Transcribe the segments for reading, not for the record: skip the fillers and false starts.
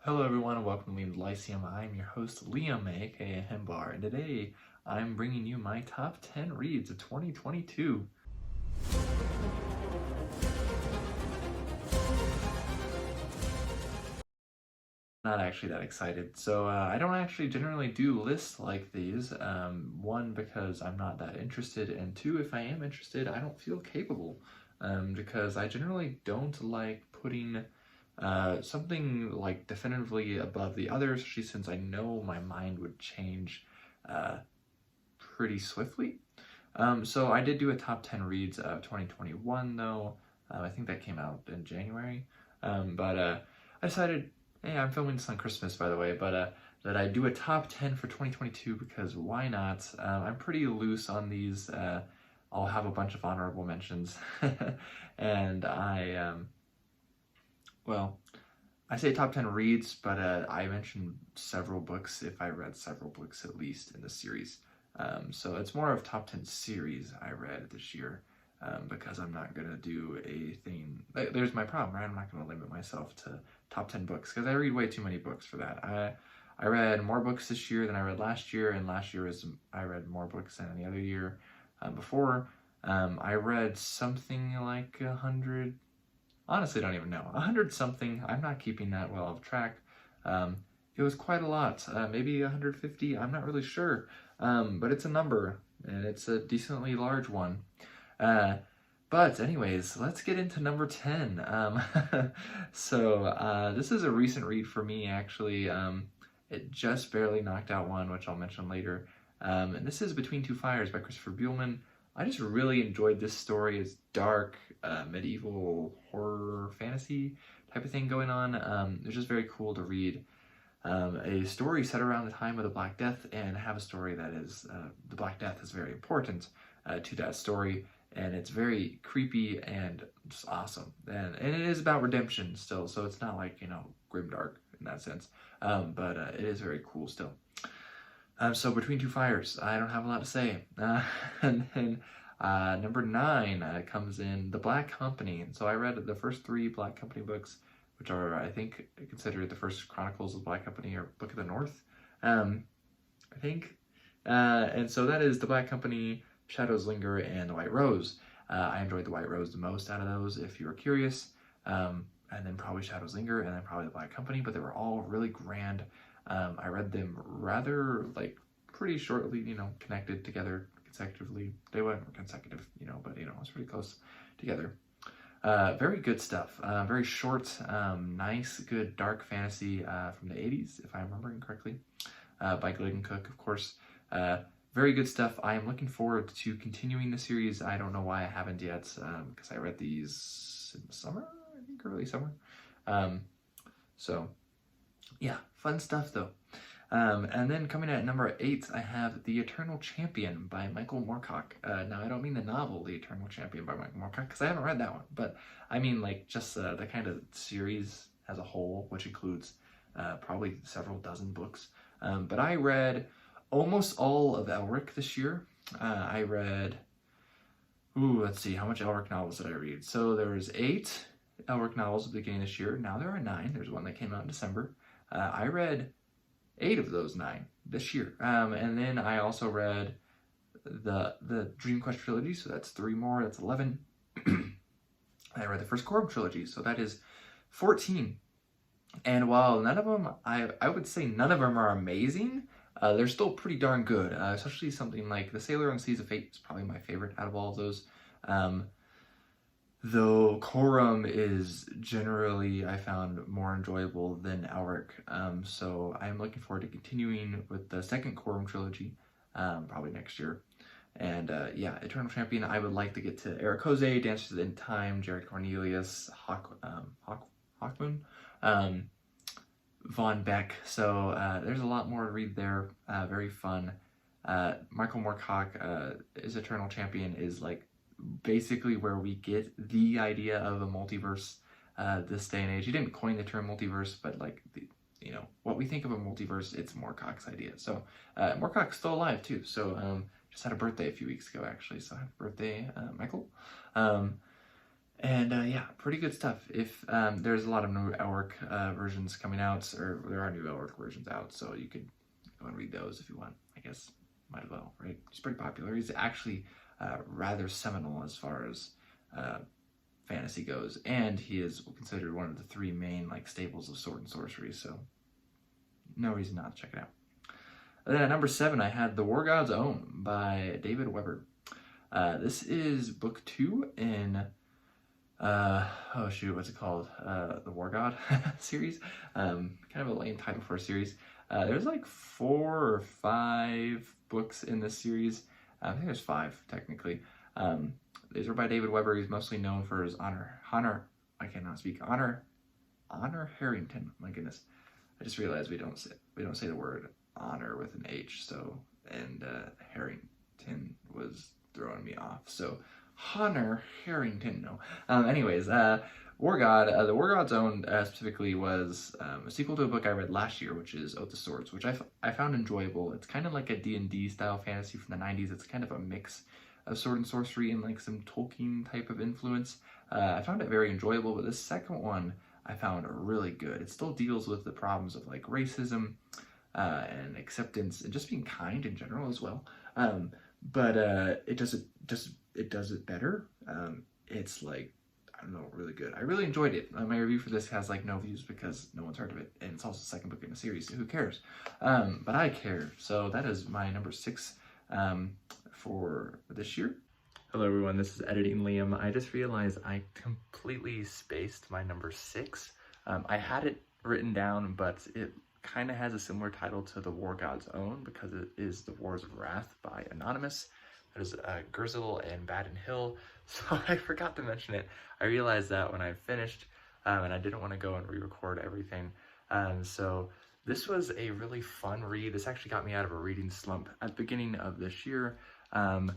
Hello everyone and welcome to Liam's Lyceum. I'm your host Liam, aka Hembar, and today I'm bringing you my top 10 reads of 2022. Not actually that excited. So I don't actually generally do lists like these. One, because I'm not that interested, and two, if I am interested, I don't feel capable. Because I generally don't like putting something like definitively above the others, especially since I know my mind would change uh, pretty swiftly. So I did do a top 10 reads of 2021 though. I think that came out in January. But I decided, hey, I'm filming this on Christmas, by the way, but that I do a top 10 for 2022 because why not? I'm pretty loose on these. I'll have a bunch of honorable mentions. And well, I say top 10 reads, but I mentioned several books if I read several books at least in the series. So it's more of top 10 series I read this year because I'm not going to do a thing. There's my problem, right? I'm not going to limit myself to top 10 books because I read way too many books for that. I read more books this year than I read last year, and last year I read more books than any other year before. I read something like 100. Honestly, don't even know. 100 something. I'm not keeping that well of track. It was quite a lot. Maybe 150. I'm not really sure. But it's a number, and it's a decently large one. But anyways, let's get into number 10. This is a recent read for me, actually. It just barely knocked out one, which I'll mention later. And this is Between Two Fires by Christopher Buehlman. I just really enjoyed this story. It's dark, medieval horror fantasy type of thing going on. It's just very cool to read a story set around the time of the Black Death and have a story that is, the Black Death is very important to that story, and it's very creepy and just awesome. And it is about redemption still, so it's not like, grimdark in that sense, but it is very cool still. So Between Two Fires, I don't have a lot to say. And then number 9 comes in The Black Company. And so I read the first 3 Black Company books, which are, I think, considered the first Chronicles of the Black Company or Book of the North, I think. And so that is The Black Company, Shadows Linger, and The White Rose. I enjoyed The White Rose the most out of those, if you were curious. And then probably Shadows Linger, and then probably The Black Company, but they were all really grand. I read them rather, pretty shortly, connected together consecutively. They weren't consecutive, but, it's pretty close together. Very good stuff. Very short, nice, good dark fantasy from the 80s, if I'm remembering correctly, by Gilligan Cook, of course. Very good stuff. I am looking forward to continuing the series. I don't know why I haven't yet, because I read these in the summer, I think early summer. So yeah, fun stuff though. And then coming at number 8, I have The Eternal Champion by Michael Moorcock. Now, I don't mean the novel The Eternal Champion by Michael Moorcock, because I haven't read that one, but I mean just the kind of series as a whole, which includes probably several dozen books. But I read almost all of Elric this year. I read, let's see, how much Elric novels did I read? So there was 8 Elric novels at the beginning of this year. Now there are 9. There's one that came out in December. I read 8 of those 9 this year. And then I also read the Dream Quest trilogy, so that's 3 more, that's 11. I read the first Corb trilogy, so that is 14. And while none of them, I would say none of them are amazing, they're still pretty darn good, especially something like The Sailor on Seas of Fate is probably my favorite out of all of those. Though Corum is generally, I found, more enjoyable than Elric. So I'm looking forward to continuing with the second Corum trilogy, probably next year. And yeah, Eternal Champion, I would like to get to Eric Jose, Dancers in Time, Jared Cornelius, Hawkmoon, Von Beck. So there's a lot more to read there. Very fun. Michael Moorcock, his Eternal Champion is basically where we get the idea of a multiverse this day and age. He didn't coin the term multiverse, but what we think of a multiverse, it's Moorcock's idea. So Moorcock's still alive too. So just had a birthday a few weeks ago, actually. So happy birthday, Michael. And yeah, pretty good stuff. If there's a lot of new Elric versions coming out, or there are new Elric versions out, so you could go and read those if you want. I guess might as well, right? He's pretty popular. He's actually rather seminal as far as fantasy goes, and he is considered one of the three main like staples of sword and sorcery. So no reason not to check it out. And then at number 7, I had The War God's Own by David Weber. This is book 2 in oh shoot, what's it called? The War God series. Kind of a lame title for a series. There's like 4 or 5 books in this series. I think there's 5 technically. These are by David Weber. He's mostly known for his Honor Harrington. My goodness, I just realized we don't say the word honor with an H. So Harrington was throwing me off. So Honor Harrington. No. Anyways, War God. The War God's Own specifically was a sequel to a book I read last year, which is Oath of Swords, which I found enjoyable. It's kind of like a D&D style fantasy from the 90s. It's kind of a mix of sword and sorcery and like some Tolkien type of influence. I found it very enjoyable, but the second one I found really good. It still deals with the problems of like racism and acceptance and just being kind in general as well. But it does it better. It's like, I don't know, really good. I really enjoyed it. My review for this has like no views because no one's heard of it, and it's also the second book in the series, so who cares? But I care. So that is my number 6 for this year. Hello everyone, this is Editing Liam. I just realized I completely spaced my number 6. I had it written down, but it kind of has a similar title to The War God's Own because it is The Wars of Wrath by Anonymous. There's Gerzel and Baden Hill, so I forgot to mention it. I realized that when I finished, and I didn't want to go and re-record everything. So this was a really fun read. This actually got me out of a reading slump at the beginning of this year, and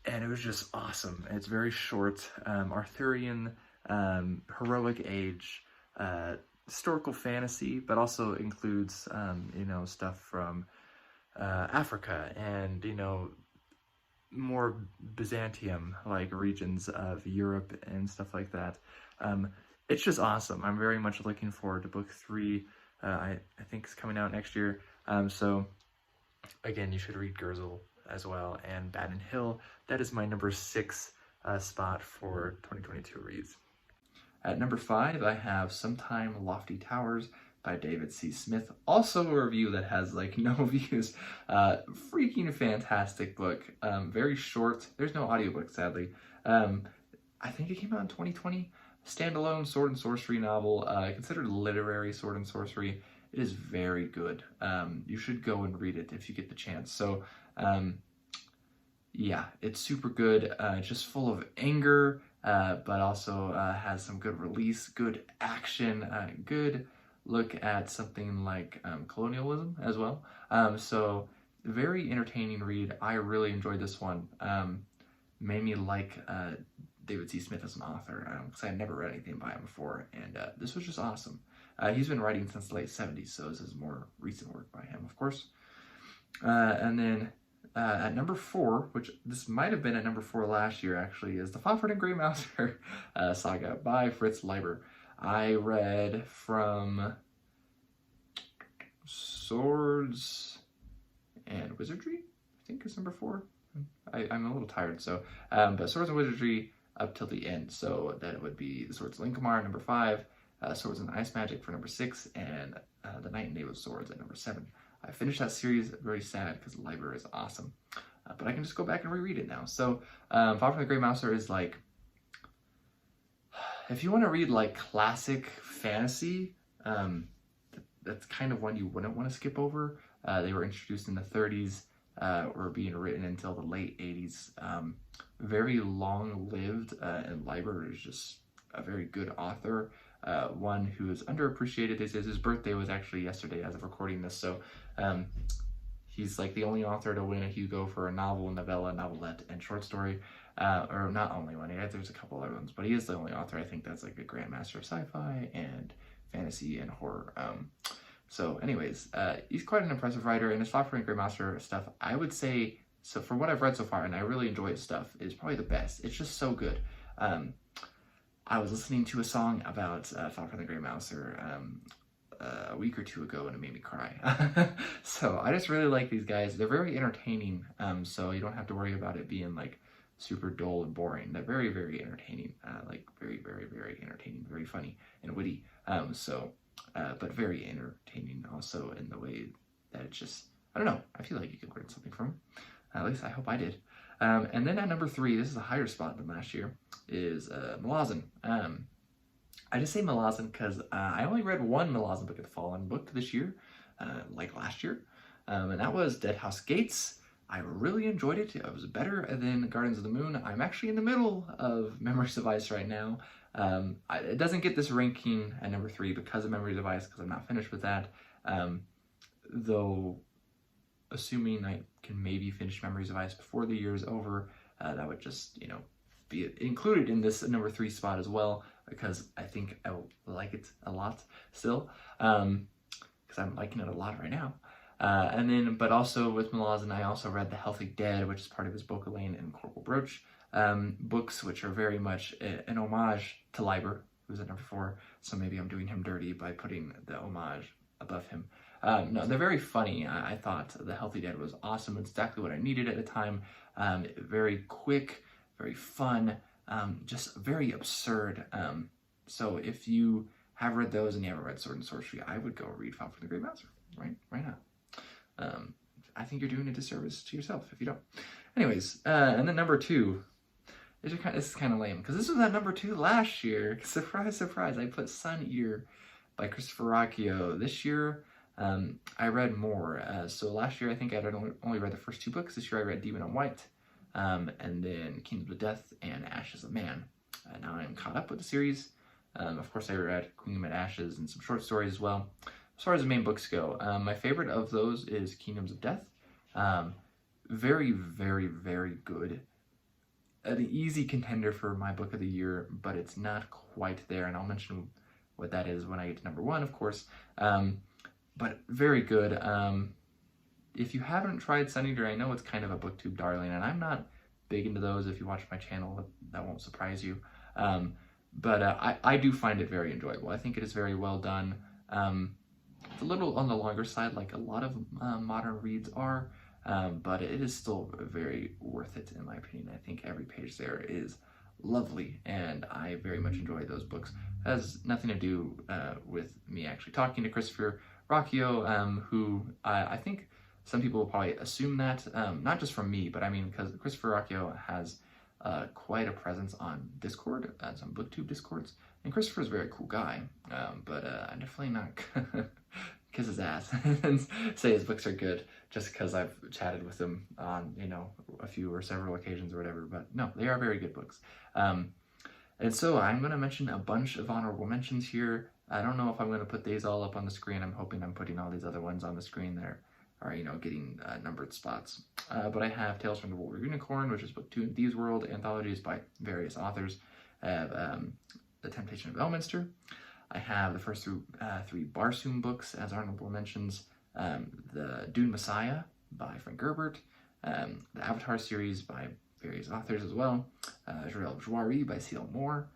it was just awesome. It's very short, Arthurian, heroic age, historical fantasy, but also includes, stuff from Africa and, more Byzantium like regions of Europe and stuff like that. It's just awesome. I'm very much looking forward to book 3. I think it's coming out next year. So again, you should read Gerzel as well and Baden Hill. That is my number 6 spot for 2022 reads. At number 5, I have Sometime Lofty Towers by David C. Smith. Also a review that has like no views. Freaking fantastic book. Very short. There's no audiobook, sadly. I think it came out in 2020. Standalone sword and sorcery novel. Considered literary sword and sorcery. It is very good. You should go and read it if you get the chance. So, yeah, it's super good. Just full of anger, but also has some good release, good action, good look at something like colonialism as well. So very entertaining read. I really enjoyed this one. Made me like David C. Smith as an author because I had never read anything by him before, and this was just awesome. He's been writing since the late 70s, so this is more recent work by him, of course. And then at number 4, which this might have been at number 4 last year actually, is the Fafhrd and Grey Mouser saga by Fritz Leiber. I read from Swords and Wizardry, I think is number 4. I'm a little tired, so, but Swords and Wizardry up till the end, so that would be the Swords of Linkomar, number 5, Swords and Ice Magic for number 6, and The Knight and Knave of Swords at number 7. I finished that series, very sad, because Leiber is awesome, but I can just go back and reread it now. So, Fafhrd and the Grey Mouser is like, if you want to read like classic fantasy, that's kind of one you wouldn't want to skip over. They were introduced in the 30s, or being written until the late 80s. Very long-lived, and Leiber is just a very good author. One who is underappreciated. His birthday was actually yesterday as of recording this, so he's like the only author to win a Hugo for a novel, novella, novelette, and short story. Or not only one, there's a couple other ones, but he is the only author I think that's like a grandmaster of sci-fi and fantasy and horror. So anyways, he's quite an impressive writer, and his Fafhrd and Grey Mouser stuff, I would say, so for what I've read so far, and I really enjoy his stuff, is probably the best. It's just so good. I was listening to a song about Falcon and the Grey Mouser a week or two ago, and it made me cry. So I just really like these guys. They're very entertaining, so you don't have to worry about it being like super dull and boring. They're very, very entertaining, like very, very, very entertaining, very funny and witty. But very entertaining also in the way that it's just, I don't know, I feel like you could learn something from them. At least I hope I did. And then at number 3, this is a higher spot than last year, is Malazan. I just say Malazan because I only read one Malazan book at the Fallen book this year, like last year, and that was Dead House Gates. I really enjoyed it. It was better than Gardens of the Moon. I'm actually in the middle of Memories of Ice right now. It doesn't get this ranking at number 3 because of Memories of Ice, because I'm not finished with that. Though, assuming I can maybe finish Memories of Ice before the year is over, that would just, be included in this number 3 spot as well, because I think I will like it a lot still, because I'm liking it a lot right now. But also with Malazan, I also read The Healthy Dead, which is part of his Bocalain and Corporal Brooch books, which are very much an homage to Liber, who's at number 4, so maybe I'm doing him dirty by putting the homage above him. No, they're very funny. I thought The Healthy Dead was awesome. It's exactly what I needed at the time. Very quick, very fun, just very absurd. So if you have read those and you haven't read Sword and Sorcery, I would go read Falcon and the Grey Mouser right now. I think you're doing a disservice to yourself if you don't. Anyways, and then number 2, this is kind of lame, because this was at number 2 last year. Surprise, surprise, I put Sun Ear by Christopher Ruocchio. This year, I read more. So last year, I think I had only read the first 2 books. This year, I read Demon on White, and then Kingdom of Death and Ashes of Man. Now I'm caught up with the series. Of course, I read Queen of Ashes and some short stories as well. As far as the main books go, my favorite of those is Kingdoms of Death. Very, very, very good. An easy contender for my book of the year, but it's not quite there, and I'll mention what that is when I get to number 1, of course. But very good. If you haven't tried Sun Eater, I know it's kind of a booktube darling, and I'm not big into those. If you watch my channel, that won't surprise you. But I do find it very enjoyable. I think it is very well done. It's a little on the longer side, like a lot of modern reads are, but it is still very worth it, in my opinion. I think every page there is lovely, and I very much enjoy those books. It has nothing to do with me actually talking to Christopher Ruocchio, who I think some people will probably assume that, not just from me, but I mean, because Christopher Ruocchio has quite a presence on Discord, some booktube Discords, and Christopher's a very cool guy, but I'm definitely not kiss his ass and say his books are good just because I've chatted with him on, a few or several occasions or whatever, but no, they are very good books. And so I'm going to mention a bunch of honorable mentions here. I don't know if I'm going to put these all up on the screen. I'm hoping I'm putting all these other ones on the screen that are getting numbered spots. But I have Tales from the Wolver Unicorn, which is book 2 in Thieves' World, anthologies by various authors. I have The Temptation of Elminster. I have the first 3 Barsoom books as honorable mentions. The Dune Messiah by Frank Gerbert. The Avatar series by various authors as well. Jarell Joiry by C.L. Moore.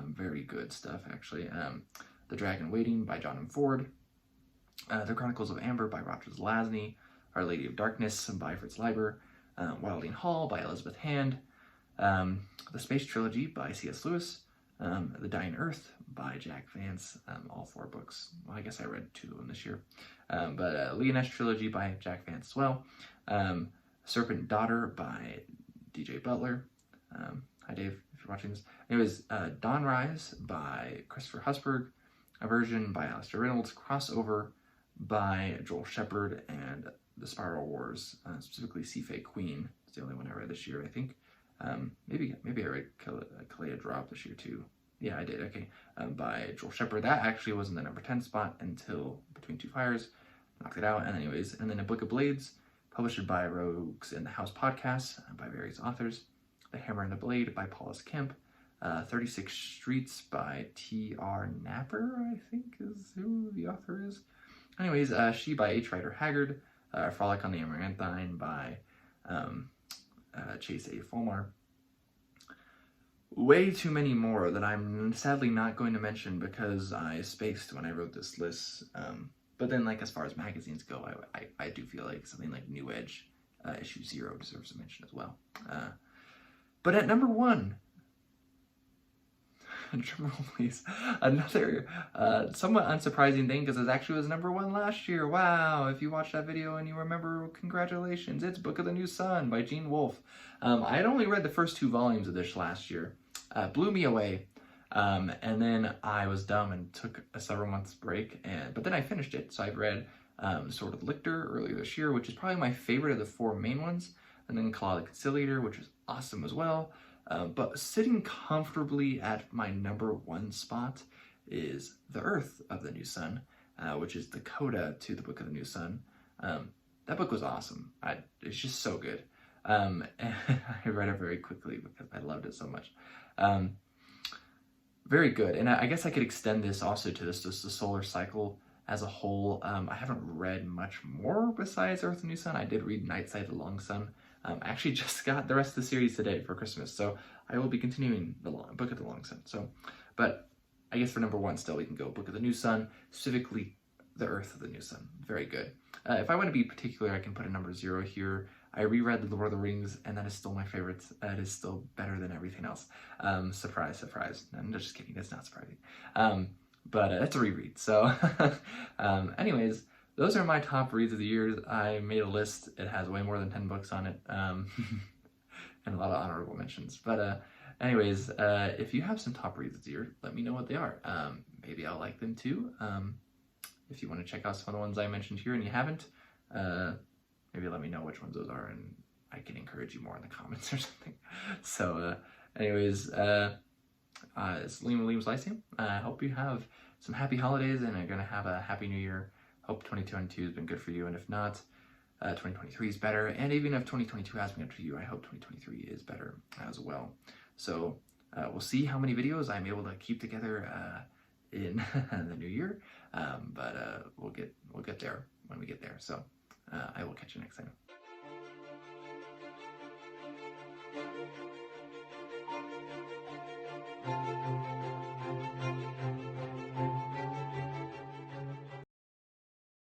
Very good stuff, actually. The Dragon Waiting by John M. Ford. The Chronicles of Amber by Roger Zelazny. Our Lady of Darkness by Fritz Leiber. Wilding Hall by Elizabeth Hand. The Space Trilogy by C.S. Lewis. The Dying Earth by Jack Vance. All 4 books. Well, I guess I read 2 of them this year. But Leoness Trilogy by Jack Vance as well. Serpent Daughter by D.J. Butler. Hi, Dave, if you're watching this. Anyways, Dawn Rise by Christopher Husberg. A version by Alistair Reynolds. Crossover by Joel Shepard. And The Spiral Wars, specifically Sea Fae Queen. It's the only one I read this year, I think. Maybe I read Kalea Drop this year too. Yeah, I did. Okay. By Joel Shepard. That actually was in the number 10 spot until Between Two Fires. Knocked it out. And anyways, and then A Book of Blades, published by Rogues in the House Podcasts by various authors. The Hammer and the Blade by Paulus Kemp. 36 Streets by T.R. Napper, I think is who the author is. Anyways, She by H. Rider Haggard. Frolic on the Amaranthine by Chase A. Fulmar. way too many more that I'm sadly not going to mention because I spaced when I wrote this list. But then, like, as far as magazines go, I do feel like something like New Edge, issue 0 deserves a mention as well. But at number 1, drum roll please, another somewhat unsurprising thing because it actually was number 1 last year. Wow, if you watched that video and you remember, congratulations, it's Book of the New Sun by Gene Wolfe. I had only read the first 2 volumes of this last year. Blew me away. And then I was dumb and took a several months break, but then I finished it. So I've read Sword of Lictor earlier this year, which is probably my favorite of the 4 main ones, and then Claw the Conciliator, which is awesome as well. But sitting comfortably at my number 1 spot is The Earth of the New Sun, which is the coda to the Book of the New Sun. That book was awesome. It's just so good. And I read it very quickly because I loved it so much. Very good. And I guess I could extend this also to just the solar cycle as a whole. I haven't read much more besides Earth and New Sun. I did read Nightside the Long Sun. I actually just got the rest of the series today for Christmas, so I will be continuing the Book of the Long Sun. But I guess for number 1 still we can go Book of the New Sun, specifically The Earth of the New Sun. Very good. If I want to be particular, I can put a number 0 here. I reread The Lord of the Rings, and that is still my favorite. It is still better than everything else. Surprise, surprise. I'm just kidding. That's not surprising. But it's a reread. So anyways, those are my top reads of the year. I made a list. It has way more than 10 books on it. And a lot of honorable mentions. But anyways, if you have some top reads of the year, let me know what they are. Maybe I'll like them too. If you want to check out some of the ones I mentioned here and you haven't, maybe let me know which ones those are and I can encourage you more in the comments or something. So anyways, it's Liam's Lyceum. I hope you have some happy holidays and are going to have a happy new year. Hope 2022 has been good for you, and if not, 2023 is better. And even if 2022 has been good for you, I hope 2023 is better as well. So we'll see how many videos I'm able to keep together in the new year, but we'll get there when we get there. So I will catch you next time.